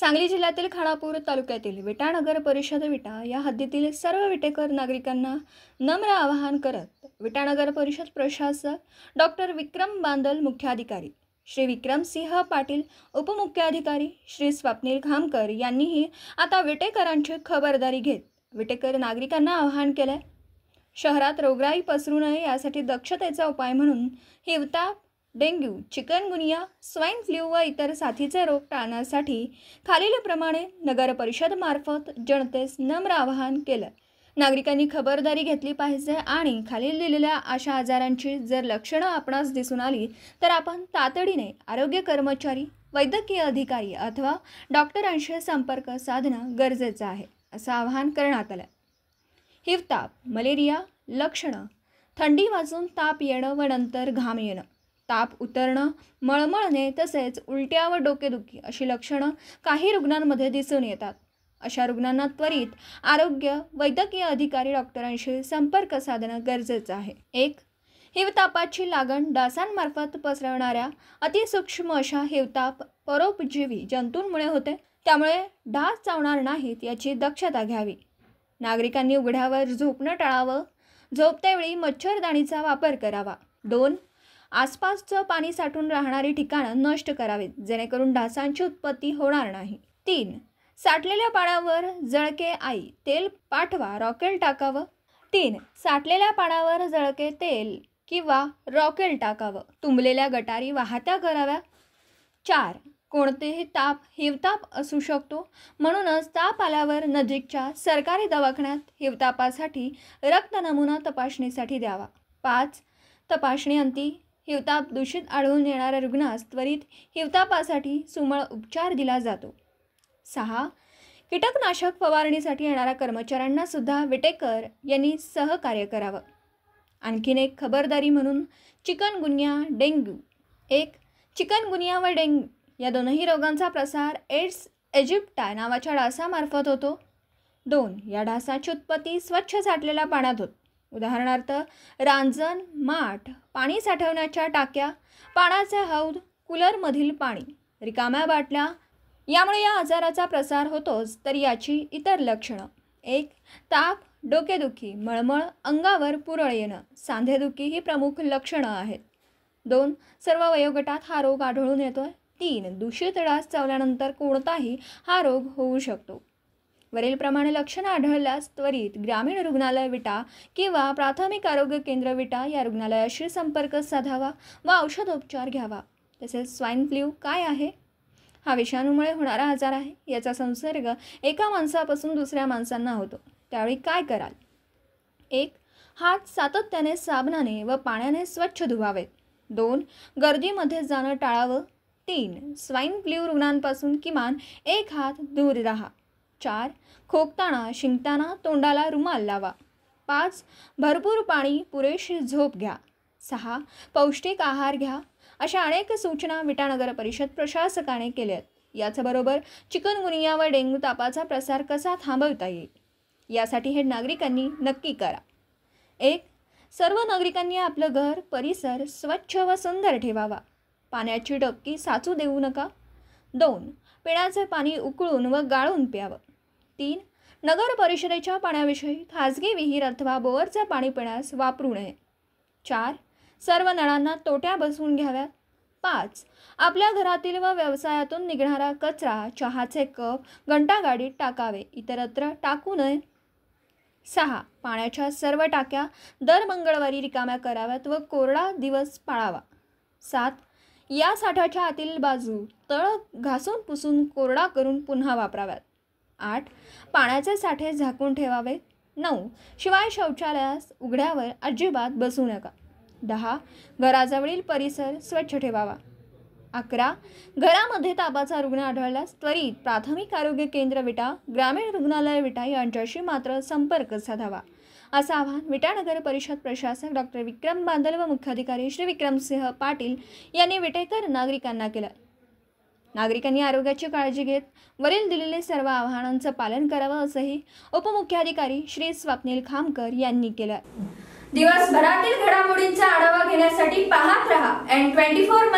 सांगली जिल्ह्यातील खानापूर तालुक्यातील विटा नगर परिषद विटा या हद्दीतील सर्व विटेकर नागरिकांना नम्र आवाहन करत विटा नगर परिषद प्रशासक डॉक्टर विक्रम बांदल, मुख्याधिकारी श्री विक्रमसिंह पाटील, उपमुख्याधिकारी श्री स्वप्नील खामकर यांनीही आता विटेकरांची खबरदारी घेत विटेकर नागरिकांना आवाहन केले। शहरात रोगराई पसरू नये यासाठी दक्षतेचा उपाय म्हणून हिवताप, डेंग्यू, चिकनगुनिया, स्वाइन फ्लू व इतर साथीचे रोग टाळण्यासाठी खालीलप्रमाणे नगर परिषद मार्फत जनतेस नम्र आवाहन केलं। नागरिकांनी खबरदारी घेतली पाहिजे आणि खालील दिलेल्या अशा आजारांची जर लक्षणं आपणास दिसून आली तर आपण तातडीने आरोग्य कर्मचारी, वैद्यकीय अधिकारी अथवा डॉक्टरांशी संपर्क साधणं गरजेचं आहे, असं आवाहन करण्यात आलं। हिवताप, मलेरिया लक्षणं: थंडी वाजून ताप येणं व नंतर घाम येणं, ताप उतरणं, मळमळणे तसेच उलट्या व डोकेदुखी अशी लक्षणं काही रुग्णांमध्ये दिसून येतात। अशा रुग्णांना त्वरित आरोग्य वैद्यकीय अधिकारी डॉक्टरांशी संपर्क साधणं गरजेचं आहे। 1. हिवतापाची लागण डासांमार्फत पसरवणाऱ्या अतिसूक्ष्म अशा हिवताप परोपजीवी जंतूंमुळे होते, त्यामुळे डास चावणार नाहीत याची दक्षता घ्यावी। नागरिकांनी उघड्यावर झोपणं टाळावं, झोपतेवेळी मच्छरदाणीचा वापर करावा। 2. आसपासचं पाणी साठून राहणारी ठिकाणं नष्ट करावीत जेणेकरून डासांची उत्पत्ती होणार नाही। 3. साठलेल्या पाण्यावर जळके आई तेल पाठवा, रॉकेल टाकावं। 3. साठलेल्या पाण्यावर जळके तेल किंवा रॉकेल टाकावं, तुंबलेल्या गटारी वाहत्या कराव्या। 4. कोणतेही ताप हिवताप असू शकतो, म्हणूनच ताप आल्यावर नजीकच्या सरकारी दवाखान्यात हिवतापासाठी रक्त नमुना तपासणीसाठी द्यावा। 5. तपासणीअंती हिवताप दूषित आढळून येणाऱ्या रुग्णास त्वरित हिवतापासाठी सुमळ उपचार दिला जातो। 6. कीटकनाशक फवारणीसाठी येणाऱ्या कर्मचाऱ्यांना सुद्धा विटेकर यांनी सहकार्य करावं। आणखीन एक खबरदारी म्हणून चिकनगुनिया, डेंग्यू। 1. चिकनगुनिया व डेंग्यू या दोनही रोगांचा प्रसार एड्स इजिप्टाय नावाच्या डासामार्फत होतो। 2. या डासाची उत्पत्ती स्वच्छ साठलेल्या पाण्यात होते, उदाहरणार्थ रांजण, माठ, पाणी साठवण्याच्या टाक्या, पाण्याचे हौद, कूलरमधील पाणी, रिकाम्या बाटल्या, यामुळे या आजाराचा प्रसार होतोच। तर याची इतर लक्षणं: 1. ताप, डोकेदुखी, मळमळ, अंगावर पुरळ येणं, सांधेदुखी ही प्रमुख लक्षणं आहेत। 2. सर्व वयोगटात हा रोग आढळून येतोय। 3. दूषित डास चावल्यानंतर कोणताही हा रोग होऊ शकतो। वरीलप्रमाणे लक्षणं आढळल्यास त्वरित ग्रामीण रुग्णालय विटा किंवा प्राथमिक आरोग्य केंद्र विटा या रुग्णालयाशी संपर्क साधावा व औषधोपचार घ्यावा। तसेच स्वाइन फ्लू काय आहे? हा विषाणूमुळे होणारा आजार आहे। याचा संसर्ग एका माणसापासून दुसऱ्या माणसांना होतो, त्यावेळी काय कराल? 1. हात सातत्याने साबणाने व पाण्याने स्वच्छ धुवावेत। 2. गर्दीमध्ये जाणं टाळावं। 3. स्वाइन फ्लू रुग्णांपासून किमान 1 हात दूर राहा। 4. खोकताना, शिंकताना तोंडाला रुमाल लावा। 5. भरपूर पाणी, पुरेशी झोप घ्या। 6. पौष्टिक आहार घ्या। अशा अनेक सूचना विटा नगर परिषद प्रशासकाने केल्यात। याचबरोबर चिकनगुनिया व डेंग्यू तापाचा प्रसार कसा थांबवता येईल यासाठी हे नागरिकांनी नक्की करा। 1. सर्व नागरिकांनी आपलं घर, परिसर स्वच्छ व सुंदर ठेवावा। पाण्याची डबकी साचू देऊ नका। 2. पिण्याचे पाणी उकळून व गाळून प्यावं। 3. नगर परिषदेच्या पाण्याविषयी खाजगी विहीर अथवा बोअरचे पाणी पिण्यास वापरू नये। 4. सर्व नळांना तोट्या बसवून घ्याव्यात। 5. आपल्या घरातील व व्यवसायातून निघणारा कचरा, चहाचे कप घंटागाडीत टाकावे, इतरत्र टाकू नये। 6. पाण्याच्या सर्व टाक्या दर मंगळवारी रिकाम्या कराव्यात व कोरडा दिवस पाळावा। 7. या साठ्याच्या आतील बाजू तळ घासून पुसून कोरडा करून पुन्हा वापराव्यात। 8. पाण्याचे साठे झाकून ठेवावे। 9. शिवाय शौचालयास उघड्यावर अजिबात बसू नका। 10. घराजवळील परिसर स्वच्छ ठेवावा। 11. घरामध्ये तापाचा रुग्ण आढळल्यास त्वरित प्राथमिक आरोग्य केंद्र विटा, ग्रामीण रुग्णालय विटा यांच्याशी मात्र संपर्क साधावा, असं आवाहन विटा नगर परिषद प्रशासक डॉक्टर विक्रम बांदल व मुख्याधिकारी श्री विक्रमसिंह पाटील यांनी विटेकर नागरिकांना केलं। नागरिकांनी आरोग्याची काळजी घेत वरील दिलेले सर्व आवाहनांचं पालन करावं असंही उपमुख्याधिकारी श्री स्वप्नील खामकर यांनी केलं। दिवसभरातील घडामोडींचा आढावा घेण्यासाठी पाहत रहा N24